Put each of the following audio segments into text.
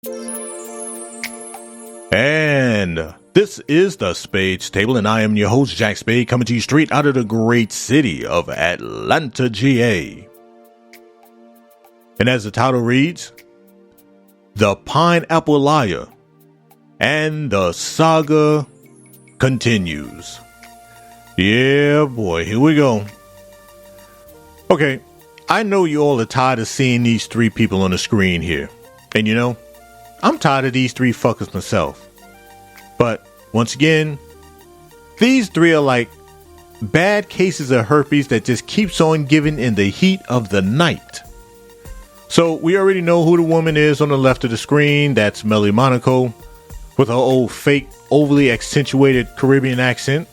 And this is the Spades Table, and I am your host, Jack Spade, coming to you straight out of the great city of Atlanta, GA. And as the title reads, The Pineapple Liar and the Saga continues. Yeah, boy, here we go. Okay, I know you all are tired of seeing these three people on the screen here. And you know, I'm tired of these three fuckers myself. But once again, these three are like bad cases of herpes that just keeps on giving in the heat of the night. So we already know who the woman is on the left of the screen. That's Melly Monaco with her old fake, overly accentuated Caribbean accent.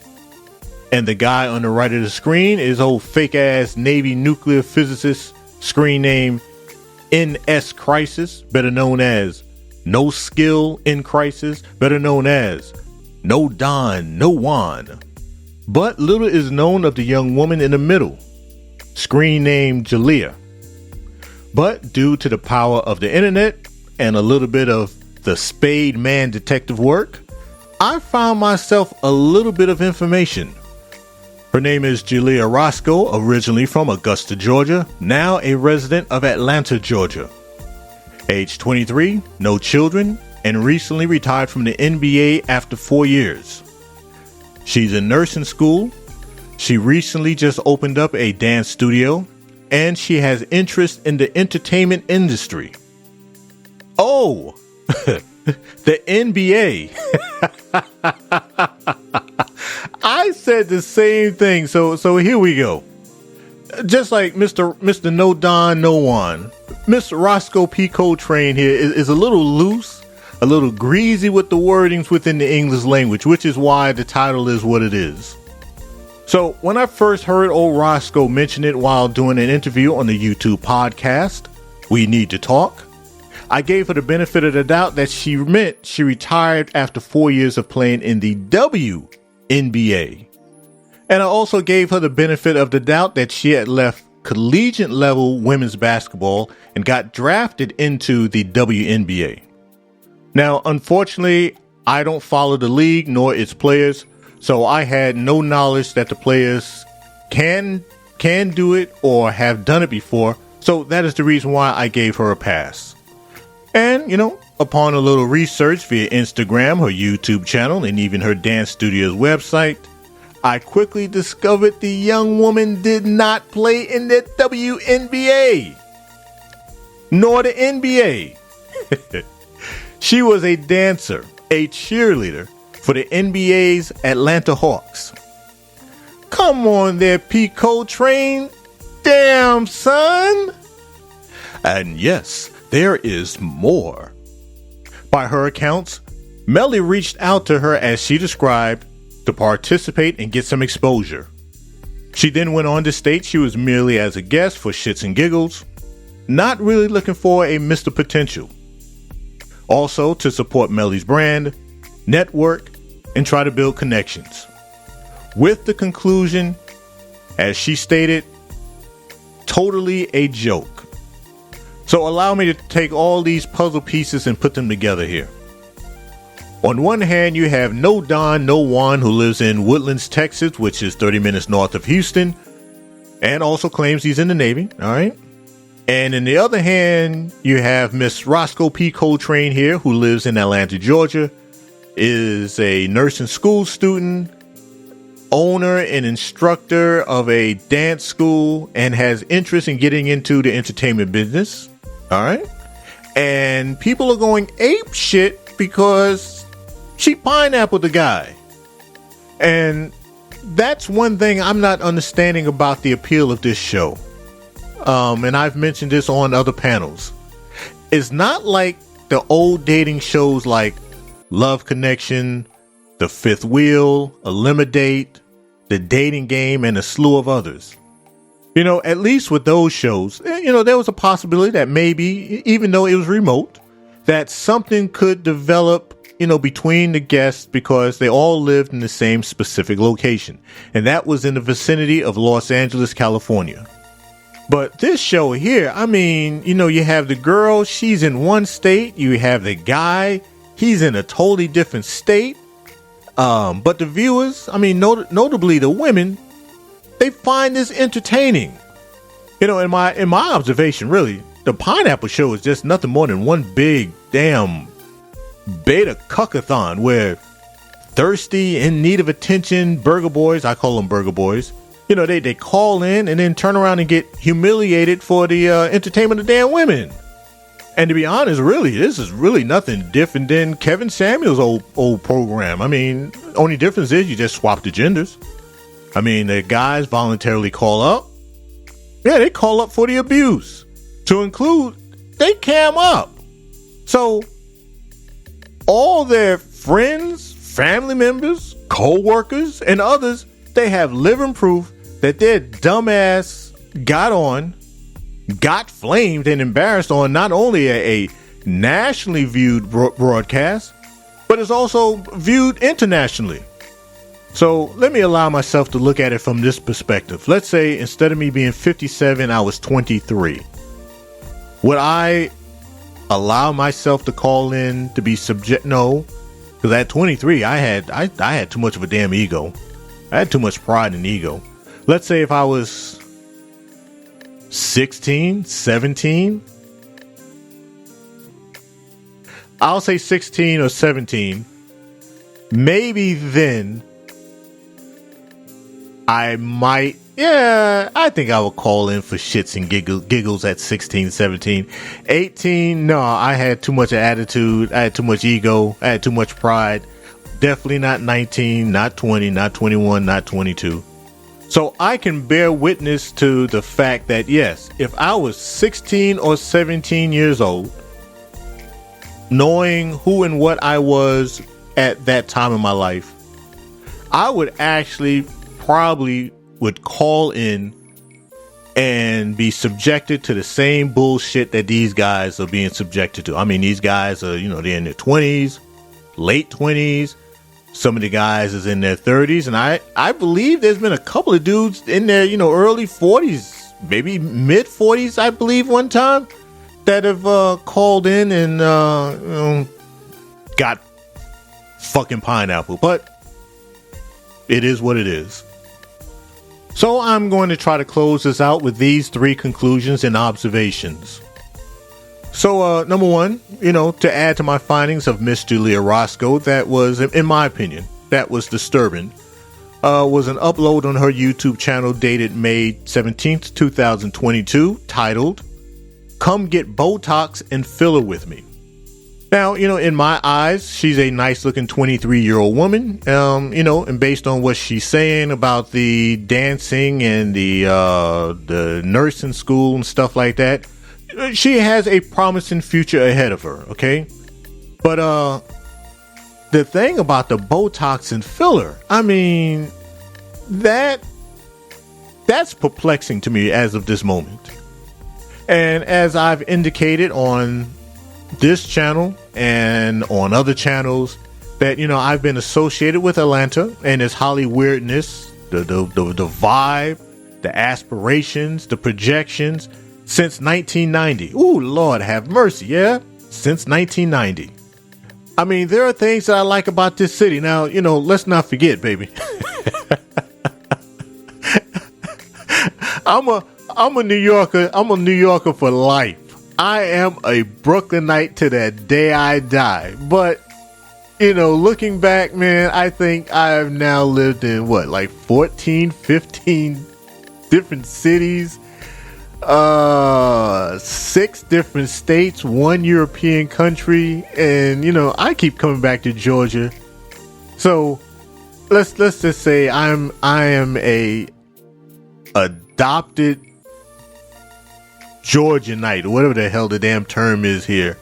And the guy on the right of the screen is old fake ass Navy nuclear physicist, screen name NS Crisis, better known as No Skill in Crisis, better known as No Don, No Juan. But little is known of the young woman in the middle, screen name Jalea. But due to the power of the internet and a little bit of the Spade Man detective work, I found myself a little bit of information. Her name is Jalea Roscoe, originally from Augusta, Georgia, now a resident of Atlanta, Georgia. Age 23, no children, and recently retired from the NBA after 4 years. She's in nursing school. She recently just opened up a dance studio, and she has interest in the entertainment industry. Oh, the NBA. I said the same thing, so here we go. Just like Mr. No Don, No Juan, Miss Roscoe P. Coltrane here is a little loose, a little greasy with the wordings within the English language, which is why the title is what it is. So when I first heard old Roscoe mention it while doing an interview on the YouTube podcast, We Need to Talk, I gave her the benefit of the doubt that she meant she retired after 4 years of playing in the WNBA. And I also gave her the benefit of the doubt that she had left collegiate level women's basketball and got drafted into the WNBA. Now, unfortunately, I don't follow the league nor its players, so I had no knowledge that the players can do it or have done it before. So that is the reason why I gave her a pass. And, you know, upon a little research via Instagram, her YouTube channel, and even her dance studio's website, I quickly discovered the young woman did not play in the WNBA, nor the NBA. She was a dancer, a cheerleader for the NBA's Atlanta Hawks. Come on there, P. Coltrane. Damn, son. And yes, there is more. By her accounts, Melly reached out to her as she described to participate and get some exposure. She then went on to state she was merely as a guest for shits and giggles, not really looking for a Mr. Potential. Also to support Melly's brand, network, and try to build connections. With the conclusion, as she stated, totally a joke. So allow me to take all these puzzle pieces and put them together here. On one hand, you have No Don, No Juan, who lives in Woodlands, Texas, which is 30 minutes north of Houston, and also claims he's in the Navy, all right? And in the other hand, you have Miss Roscoe P. Coltrane here, who lives in Atlanta, Georgia, is a nursing school student, owner and instructor of a dance school, and has interest in getting into the entertainment business, all right? And people are going ape shit because she pineappled the guy. And that's one thing I'm not understanding about the appeal of this show. And I've mentioned this on other panels. It's not like the old dating shows like Love Connection, The Fifth Wheel, Eliminate, The Dating Game, and a slew of others. You know, at least with those shows, you know, there was a possibility that maybe, even though it was remote, that something could develop, you know, between the guests because they all lived in the same specific location. And that was in the vicinity of Los Angeles, California. But this show here, I mean, you have the girl, she's in one state. You have the guy, he's in a totally different state. But the viewers, I mean, notably the women, they find this entertaining. In my observation, really, the Pineapple Show is just nothing more than one big damn beta cuckathon where thirsty, in need of attention burger boys, I call them burger boys, they call in and then turn around and get humiliated for the entertainment of damn women. And to be honest, really, this is really nothing different than Kevin Samuel's old program. I mean, only difference is you just swap the genders. I mean, the guys voluntarily call up. Yeah, they call up for the abuse. To include, they cam up. So, all their friends, family members, co-workers, and others, they have living proof that their dumbass got flamed and embarrassed on not only a nationally viewed broadcast, but it's also viewed internationally. So let me allow myself to look at it from this perspective. Let's say instead of me being 57, I was 23. Would I allow myself to call in to be No, because at 23, I had too much of a damn ego. I had too much pride and ego. Let's say if I was 16, 17, I'll say 16 or 17. Maybe then I might, I think I would call in for shits and giggles at 16, 17. 18, no, I had too much attitude. I had too much ego. I had too much pride. Definitely not 19, not 20, not 21, not 22. So I can bear witness to the fact that, yes, if I was 16 or 17 years old, knowing who and what I was at that time in my life, I would actually probably would call in and be subjected to the same bullshit that these guys are being subjected to. I mean, these guys are, they're in their 20s, late 20s. Some of the guys is in their 30s. And I believe there's been a couple of dudes in their, early 40s, maybe mid 40s, I believe one time, that have called in and got fucking pineapple. But it is what it is. So I'm going to try to close this out with these 3 conclusions and observations. So, number 1, to add to my findings of Miss Julia Roscoe, that was, in my opinion, that was disturbing, was an upload on her YouTube channel dated May 17th, 2022, titled, "Come Get Botox and Filler With Me." Now, in my eyes, she's a nice-looking 23-year-old woman, and based on what she's saying about the dancing and the nursing school and stuff like that, she has a promising future ahead of her, okay? But the thing about the Botox and filler, I mean, that's perplexing to me as of this moment. And as I've indicated on this channel and on other channels, that I've been associated with Atlanta and its Hollywooddness, the vibe, the aspirations, the projections since 1990. Ooh, Lord have mercy, yeah, since 1990. I mean, there are things that I like about this city. Now, let's not forget, baby. I'm a New Yorker. I'm a New Yorker for life. I am a Brooklynite to that day I die. But, looking back, man, I think I've now lived in 14, 15 different cities, 6 different states, 1 European country, and I keep coming back to Georgia. So let's just say I am a adopted Georgianite, or whatever the hell the damn term is here.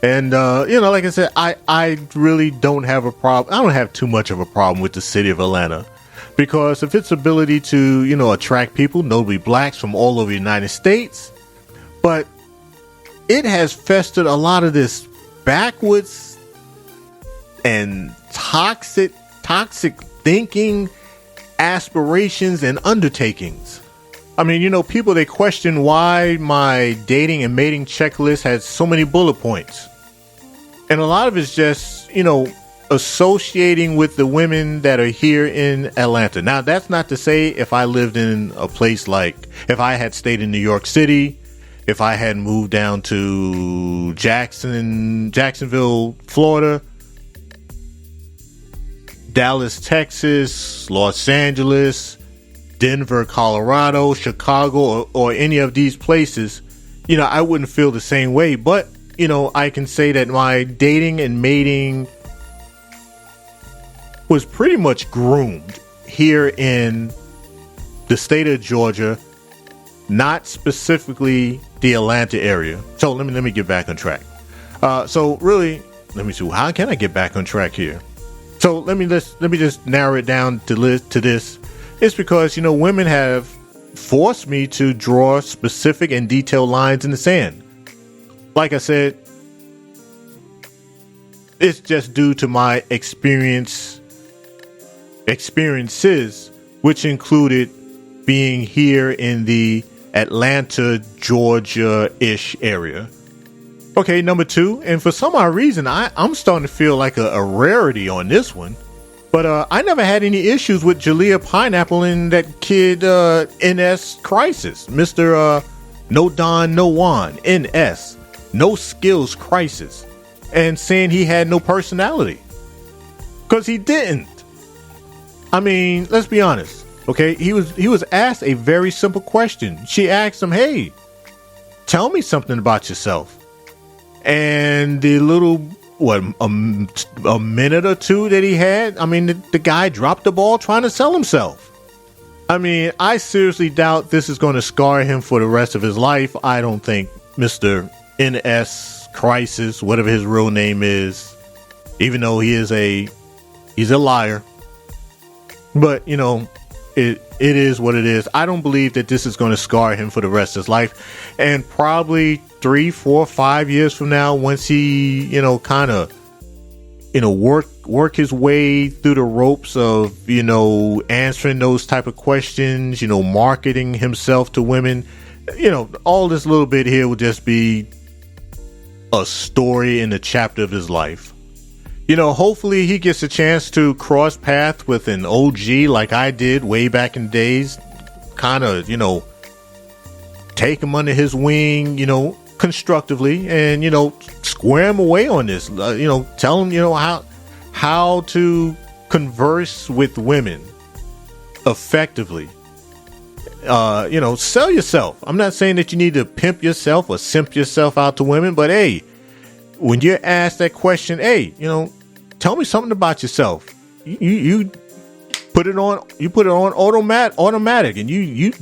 And like I said, I really don't have a problem. I don't have too much of a problem with the city of Atlanta, because of its ability to attract people, notably blacks from all over the United States. But it has festered a lot of this backwards and toxic thinking, aspirations, and undertakings. I mean, people, they question why my dating and mating checklist has so many bullet points. And a lot of it's just, associating with the women that are here in Atlanta. Now, that's not to say if I lived in a place like, if I had stayed in New York City, if I had moved down to Jacksonville, Florida, Dallas, Texas, Los Angeles, Denver, Colorado, Chicago, or any of these places, I wouldn't feel the same way. But, I can say that my dating and mating was pretty much groomed here in the state of Georgia, not specifically the Atlanta area. So let me get back on track. So really, let me see, how can I get back on track here? So let me just narrow it down to this. It's because, women have forced me to draw specific and detailed lines in the sand. Like I said, it's just due to my experiences, which included being here in the Atlanta, Georgia-ish area. Okay, number 2, and for some odd reason, I'm starting to feel like a rarity on this one. But I never had any issues with Jalea Pineapple and that kid NS Crisis. Mr. No Don, No Juan, NS. No Skills Crisis. And saying he had no personality. Because he didn't. I mean, let's be honest. Okay, he was asked a very simple question. She asked him, hey, tell me something about yourself. And the little, a minute or two that he had, I mean, the guy dropped the ball trying to sell himself. I mean, I seriously doubt this is going to scar him for the rest of his life. I don't think Mr. NS Crisis, whatever his real name is, even though he's a liar. But, it is what it is. I don't believe that this is going to scar him for the rest of his life. And probably 3, 4, 5 years from now, once he, kind of, work his way through the ropes of, answering those type of questions, marketing himself to women, all this little bit here will just be a story in a chapter of his life. Hopefully he gets a chance to cross paths with an OG like I did way back in days. Kind of, take him under his wing, constructively and, square him away on this. Tell him, how to converse with women effectively. Sell yourself. I'm not saying that you need to pimp yourself or simp yourself out to women, but hey, when you're asked that question, hey, tell me something about yourself. You put it on automatic, and you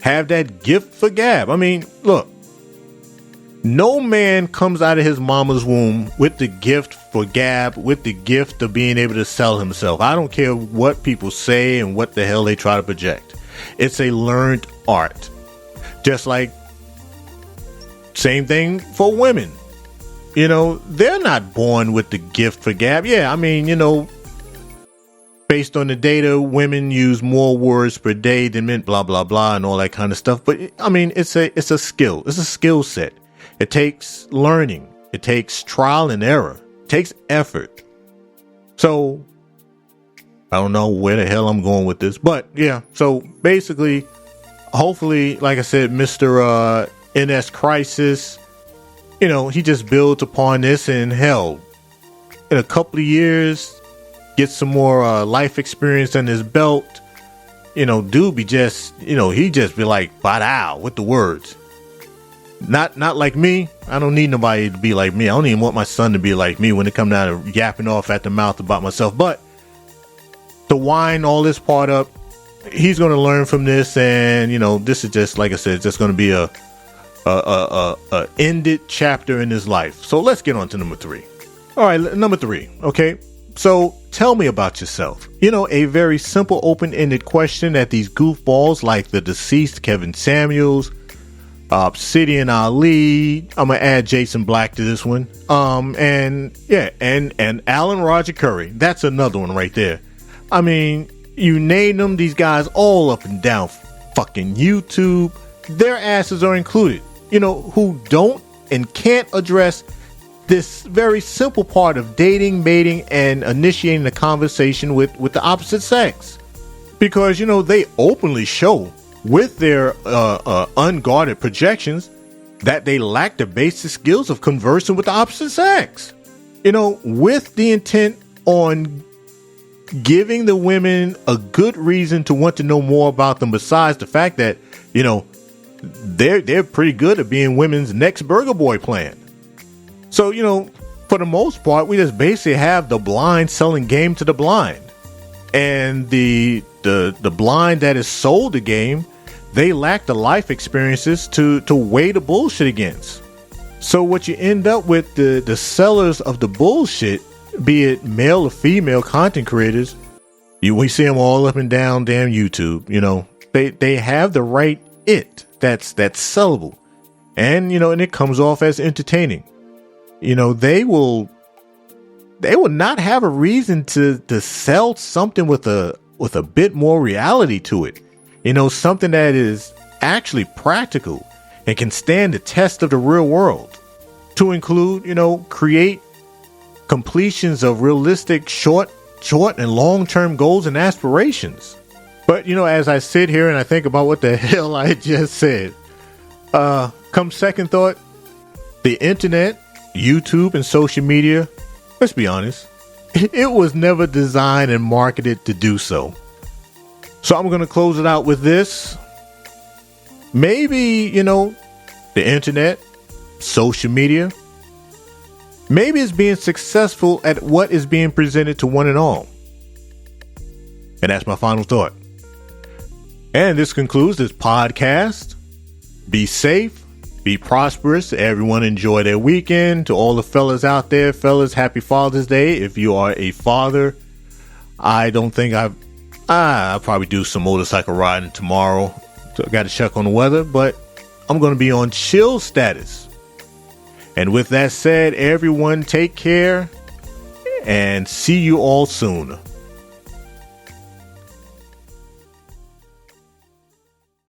have that gift for gab. I mean, look, no man comes out of his mama's womb with the gift for gab, with the gift of being able to sell himself. I don't care what people say and what the hell they try to project. It's a learned art. Just like same thing for women. They're not born with the gift for gab. Yeah, I mean, based on the data, women use more words per day than men, blah, blah, blah, and all that kind of stuff. But I mean, it's a skill. It's a skill set. It takes learning. It takes trial and error. It takes effort. So I don't know where the hell I'm going with this, but yeah. So basically, hopefully, like I said, Mr. NS Crisis, he just builds upon this, and hell, in a couple of years, get some more life experience on his belt. Dude be just, he just be like, "Badao" with the words. Not like me. I don't need nobody to be like me. I don't even want my son to be like me when it comes down to yapping off at the mouth about myself. But to wind all this part up, he's going to learn from this, and this is just, like I said, just going to be a ended chapter in his life. So let's get on to number 3. All right, number 3. Okay, so tell me about yourself. A very simple, open-ended question that these goofballs like the deceased Kevin Samuels, Obsidian Ali, I'm gonna add Jason Black to this one, and Alan Roger Curry. That's another one right there. I mean, you name them, these guys all up and down fucking YouTube, their asses are included, who don't and can't address this very simple part of dating, mating, and initiating a conversation with the opposite sex. Because, they openly show with their unguarded projections that they lack the basic skills of conversing with the opposite sex. With the intent on giving the women a good reason to want to know more about them, besides the fact that, they're pretty good at being women's next burger boy plan. So, for the most part, we just basically have the blind selling game to the blind. And the blind that is sold the game, they lack the life experiences to weigh the bullshit against. So what you end up with, the sellers of the bullshit, be it male or female content creators, we see them all up and down damn YouTube. They have the right that's sellable, and and it comes off as entertaining. They will not have a reason to sell something with a bit more reality to it. Something that is actually practical and can stand the test of the real world. To include, create completions of realistic short and long-term goals and aspirations. But, as I sit here and I think about what the hell I just said, come second thought, the internet, YouTube, and social media, let's be honest, it was never designed and marketed to do so. So I'm going to close it out with this. Maybe, the internet, social media, maybe it's being successful at what is being presented to one and all. And that's my final thought. And this concludes this podcast. Be safe, be prosperous. Everyone enjoy their weekend. To all the fellas out there, fellas, happy Father's Day. If you are a father, I don't think I'll probably do some motorcycle riding tomorrow. So I got to check on the weather, but I'm going to be on chill status. And with that said, everyone take care and see you all soon.